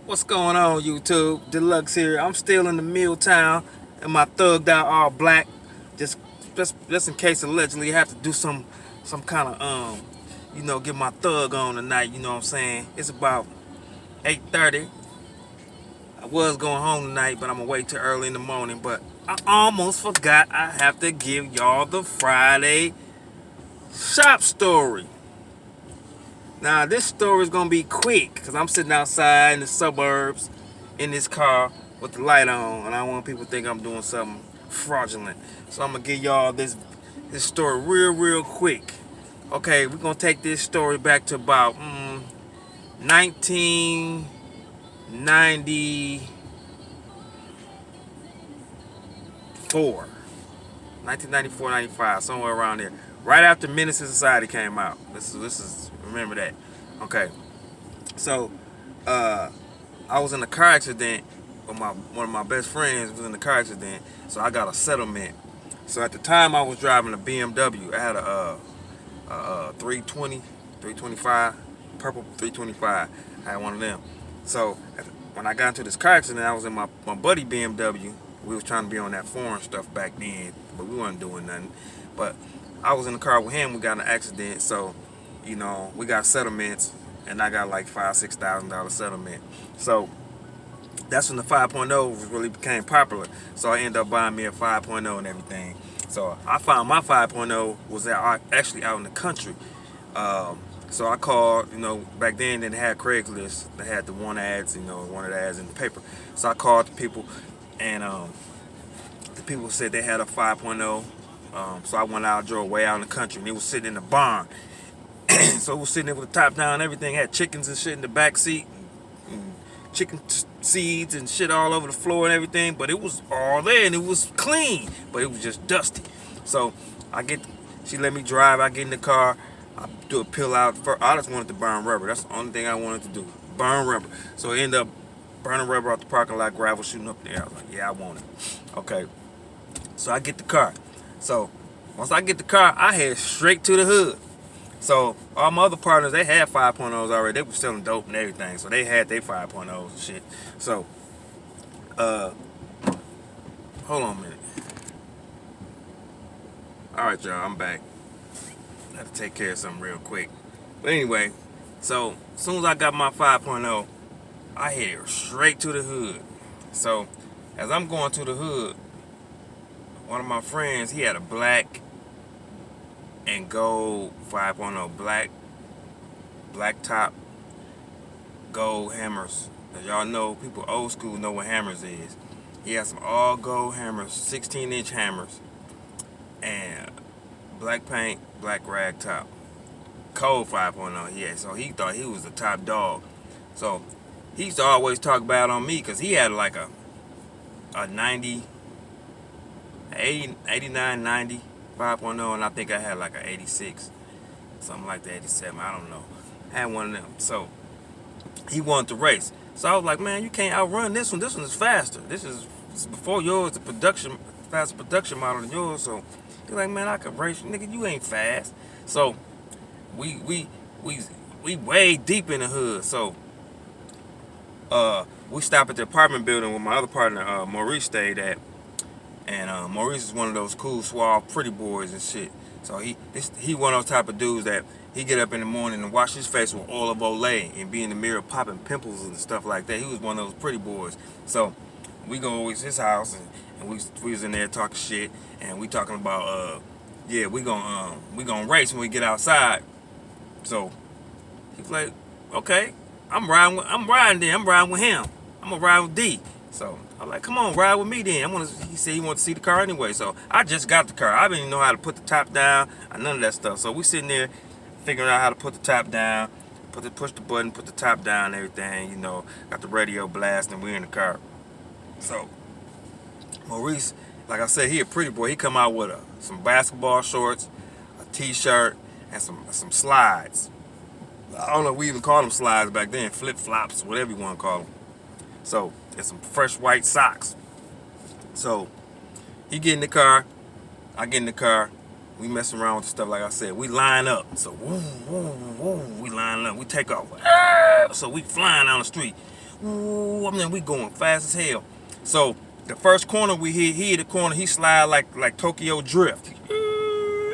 What's going on, YouTube? D.lux here. I'm still in the Milltown in my thugged out all black. Just, just in case allegedly I have to do some kind of get my thug on tonight. You know what I'm saying? It's about 8:30. I was going home tonight, but I'm gonna wait till early in the morning. But I almost forgot I have to give y'all the Friday shop story. Now this story is gonna be quick because I'm sitting outside in the suburbs in this car with the light on, and I don't want people to think I'm doing something fraudulent. So I'm gonna give y'all this story real quick. Okay, we're gonna take this story back to about 1994, 1994, 95, somewhere around there. Right after Menace to Society came out. This is remember that. Okay, so I was in a car accident with one of my best friends was in a car accident, so I got a settlement. So at the time I was driving a BMW. I had a 320, 325, purple 325. I had one of them. So when I got into this car accident, I was in my buddy BMW. We was trying to be on that foreign stuff back then, but we wasn't doing nothing. But I was in the car with him. We got in an accident, so we got settlements, and I got like $5,000-6,000 settlement. So that's when the 5.0 really became popular. So I ended up buying me a 5.0 and everything. So I found my 5.0 was actually out in the country. So I called, back then they had Craigslist. They had the one ads, one of the ads in the paper. So I called the people, and the people said they had a 5.0. So I went out, drove way out in the country, and it was sitting in the barn. So it was sitting there with the top down and everything. Had chickens and shit in the back seat, and chicken seeds and shit all over the floor and everything. But it was all there and it was clean, but it was just dusty. So she let me drive. I get in the car. I do a peel out. I just wanted to burn rubber. That's the only thing I wanted to do. Burn rubber. So I end up burning rubber out the parking lot, gravel shooting up there. I was like, yeah, I want it. Okay. So I get the car. So once I get the car, I head straight to the hood. So all my other partners, they had 5.0s already. They were selling dope and everything. So they had their 5.0s and shit. So, hold on a minute. All right, y'all, I'm back. I had to take care of something real quick. But anyway, so as soon as I got my 5.0, I headed straight to the hood. So as I'm going to the hood, one of my friends, he had a black and gold 5.0, black top, gold hammers. As y'all know, people old school know what hammers is. He had some all gold hammers, 16-inch hammers, and black paint, black rag top. Cold 5.0, yeah. So he thought he was the top dog. So he used to always talk bad on me because he had like a 90, 80, 89, 90, 5.0, and I think I had like an 86, something like that, 87, I don't know. I had one of them. So he wanted to race. So I was like, man, you can't outrun this one. This one is faster. This is before yours, faster production model than yours. So he's like, man, I could race you. Nigga, you ain't fast. So we way deep in the hood. So we stopped at the apartment building where my other partner, Maurice, stayed at. And Maurice is one of those cool, suave, pretty boys and shit. So he one of those type of dudes that he get up in the morning and wash his face with olive Olay and be in the mirror popping pimples and stuff like that. He was one of those pretty boys. So we go over to his house, and we was in there talking shit, and we talking about yeah, we gonna race when we get outside. So he's like, okay, I'm riding with him. I'm gonna ride with D. So I'm like, come on, ride with me then. He said he wanted to see the car anyway. So I just got the car. I didn't even know how to put the top down or none of that stuff. So we sitting there figuring out how to put the top down, push the button, put the top down and everything, got the radio blasting, we in the car. So Maurice, like I said, he a pretty boy. He come out with some basketball shorts, a t-shirt, and some slides. I don't know if we even called them slides back then, flip-flops, whatever you want to call them. So, and some fresh white socks. So, he get in the car, I get in the car, we messing around with the stuff like I said. We line up. So, woo, woo, woo, we line up. We take off. So, we flying down the street. Ooh, I mean, we going fast as hell. So the first corner we hit, he hit the corner, he slide like Tokyo Drift.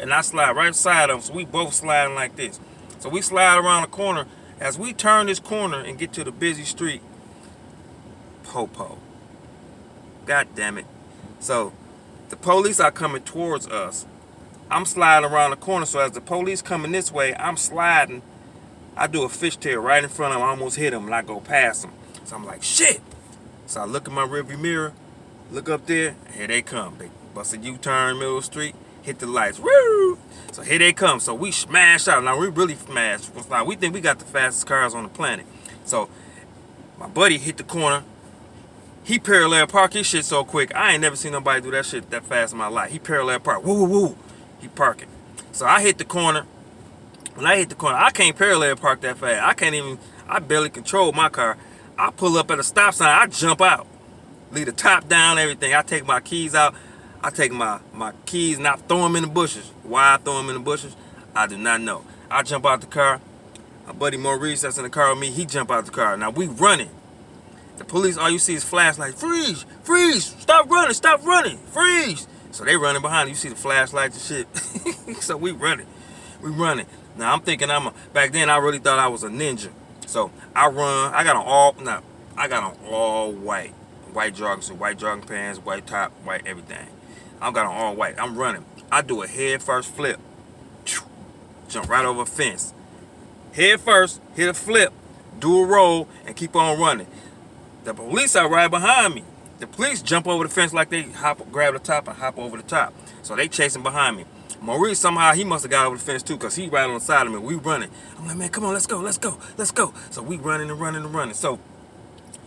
And I slide right beside him, so we both sliding like this. So we slide around the corner. As we turn this corner and get to the busy street, Popo. God damn it. So the police are coming towards us. I'm sliding around the corner, so as the police coming this way, I'm sliding. I do a fishtail right in front of him. I almost hit him and I go past him. So I'm like, shit. So I look in my rearview mirror, look up there, and here they come. They bust a U-turn, middle of the street, hit the lights. Woo! So here they come. So we smash out. Now we really smashed. We think we got the fastest cars on the planet. So my buddy hit the corner. He parallel parked his shit so quick. I ain't never seen nobody do that shit that fast in my life. He parallel parked. Woo, woo, woo. He parked it. So I hit the corner. When I hit the corner, I can't parallel park that fast. I barely control my car. I pull up at a stop sign. I jump out. Leave the top down, everything. I take my keys out. I take my keys and I throw them in the bushes. Why I throw them in the bushes, I do not know. I jump out the car. My buddy Maurice that's in the car with me, he jump out the car. Now we running. The police, all you see is flashlights. Freeze! Freeze! Stop running! Freeze! So they running behind you. You see the flashlights and shit. So we running. Now I'm thinking back then I really thought I was a ninja. So I run. I got an all white jogging suit, white jogging pants, white top, white everything. I got an all white. I'm running. I do a head first flip. Jump right over a fence. Head first, hit a flip, do a roll, and keep on running. The police are right behind me. The police jump over the fence like they grab the top and hop over the top. So they chasing behind me. Maurice, somehow, he must have got over the fence too, because he right on the side of me. We running. I'm like, man, come on, let's go. So we running and running. So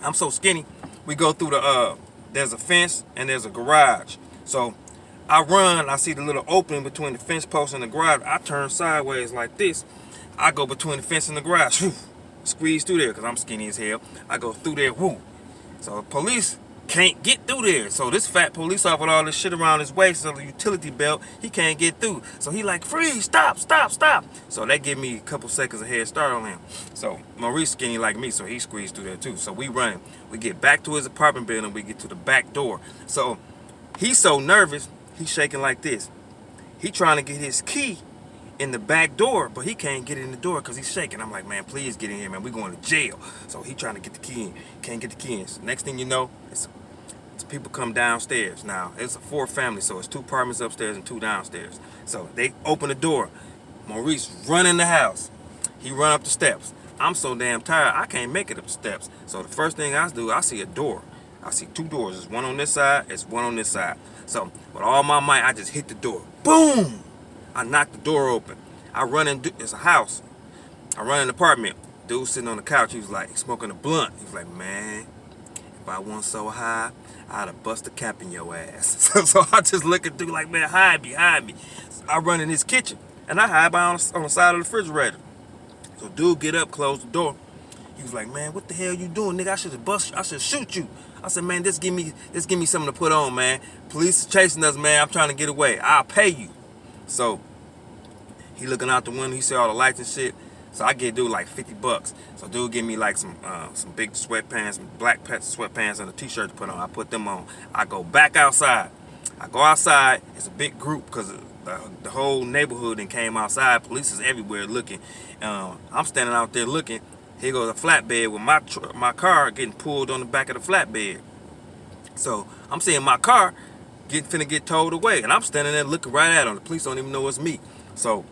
I'm so skinny. We go through there's a fence and there's a garage. So I run, I see the little opening between the fence post and the garage. I turn sideways like this. I go between the fence and the garage. Whew, squeeze through there, because I'm skinny as hell. I go through there, whoo. So the police can't get through there. So this fat police officer with all this shit around his waist, so the utility belt, he can't get through. So he like, freeze, stop. So they give me a couple seconds of head start on him. So Maurice skinny like me, so he squeezed through there too. So we running. We get back to his apartment building, we get to the back door. So he's so nervous, he's shaking like this. He trying to get his key in the back door, but he can't get in the door because he's shaking. I'm like, man, please get in here, man. We're going to jail. So he trying to get the key in. Can't get the key in. So next thing you know, it's people come downstairs. Now, it's a 4-family, so it's 2 apartments upstairs and 2 downstairs. So they open the door. Maurice run in the house. He run up the steps. I'm so damn tired, I can't make it up the steps. So the first thing I do, I see a door. I see 2 doors. There's one on this side, there's one on this side. So with all my might, I just hit the door. Boom! I knocked the door open. I run in, it's a house. I run in the apartment. Dude sitting on the couch, he was like smoking a blunt. He was like, man, if I wasn't so high, I'd have bust a cap in your ass. So I just looking through like, man, hide me. So I run in his kitchen and I hide on the side of the refrigerator. So dude get up, close the door. He was like, man, what the hell you doing, nigga? I should shoot you. I said, man, just give me something to put on, man. Police chasing us, man. I'm trying to get away. I'll pay you. So he looking out the window, he see all the lights and shit. So I get dude like $50. So dude give me like some big sweatpants, some black sweatpants and a t-shirt to put on. I put them on. I go back outside. I go outside. It's a big group because the whole neighborhood then came outside. Police is everywhere looking. I'm standing out there looking. Here goes a flatbed with my car getting pulled on the back of the flatbed. So I'm seeing my car finna get towed away, and I'm standing there looking right at them. The police don't even know it's me. So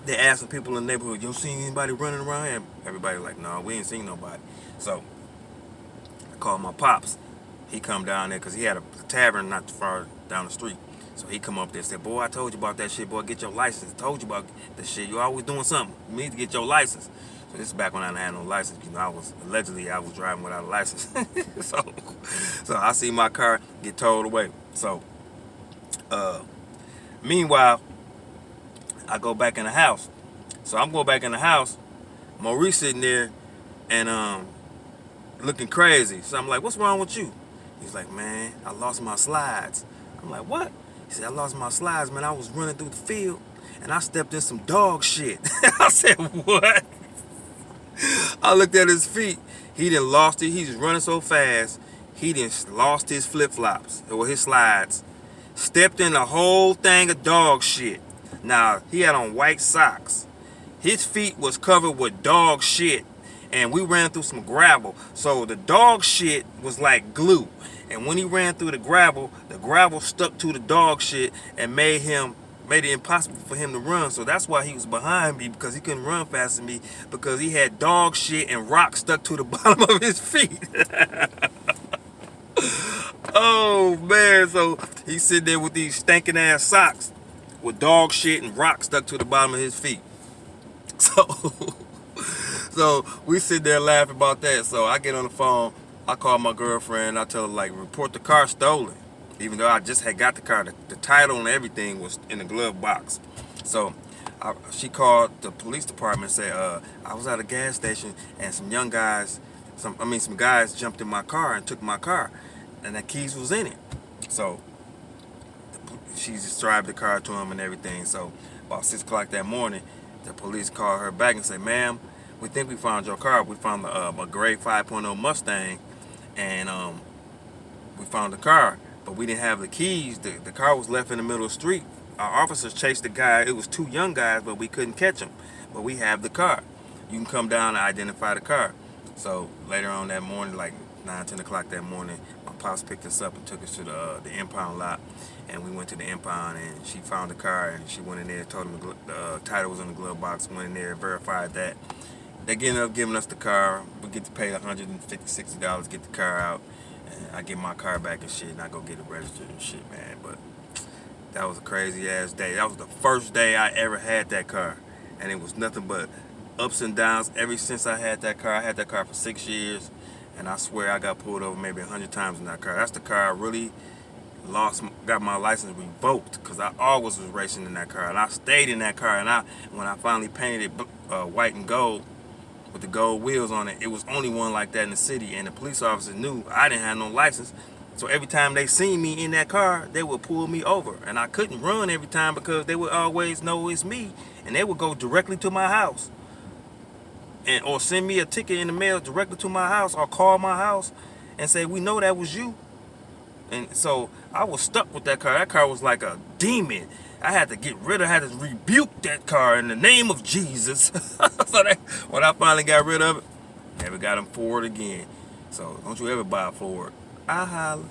they asking people in the neighborhood, you seen anybody running around here? Everybody like, no, we ain't seen nobody. So I called my pops. He come down there because he had a tavern not too far down the street. So he come up there and said, boy, I told you about that shit, boy, get your license. I told you about this shit. You always doing something. You need to get your license. So this is back when I didn't have no license. You know, I was driving without a license. so I see my car get towed away. So meanwhile, I go back in the house. So I'm going back in the house. Maurice sitting there and looking crazy. So I'm like, what's wrong with you? He's like, man, I lost my slides. I'm like, what? He said, I lost my slides, man. I was running through the field and I stepped in some dog shit. I said, what? I looked at his feet. He done lost it. He's running so fast. He done lost his flip-flops or his slides. Stepped in a whole thing of dog shit. Now, he had on white socks. His feet was covered with dog shit. And we ran through some gravel. So the dog shit was like glue. And when he ran through the gravel stuck to the dog shit and made it impossible for him to run. So that's why he was behind me, because he couldn't run faster than me, because he had dog shit and rock stuck to the bottom of his feet. Oh man, so he's sitting there with these stinking ass socks with dog shit and rock stuck to the bottom of his feet. So we sit there laughing about that. So I get on the phone, I call my girlfriend, I tell her, like, report the car stolen. Even though I just had got the car, the title and everything was in the glove box. So she called the police department and said, I was at a gas station and some guys jumped in my car and took my car, and the keys was in it. So she described the car to him and everything. So about 6 o'clock that morning, the police called her back and said, ma'am, we think we found your car. We found a gray 5.0 Mustang, and we found the car, but we didn't have the keys. The car was left in the middle of the street. Our officers chased the guy. It was 2 young guys, but we couldn't catch them. But we have the car. You can come down and identify the car. So later on that morning, like 9, 10 o'clock that morning, my pops picked us up and took us to the impound lot. And we went to the impound, and she found the car, and she went in there and told them the title was in the glove box. Went in there and verified that. They ended up giving us the car. We get to pay $150, $60 to get the car out. And I get my car back and shit, and I go get it registered and shit, man. But that was a crazy ass day. That was the first day I ever had that car. And it was nothing but ups and downs ever since I had that car. I had that car for 6 years, and I swear I got pulled over maybe 100 times in that car. That's the car I really got my license revoked, because I always was racing in that car. And I stayed in that car, and when I finally painted it white and gold, with the gold wheels on it, it was only one like that in the city, and the police officers knew I didn't have no license. So every time they seen me in that car, they would pull me over, and I couldn't run every time because they would always know it's me, and they would go directly to my house, or send me a ticket in the mail directly to my house, or call my house and say, we know that was you. And so I was stuck with that car. That car was like a demon. I had to get rid of, I had to rebuke that car in the name of Jesus. So when I finally got rid of it, never got him Ford again. So don't you ever buy a Ford. I holla.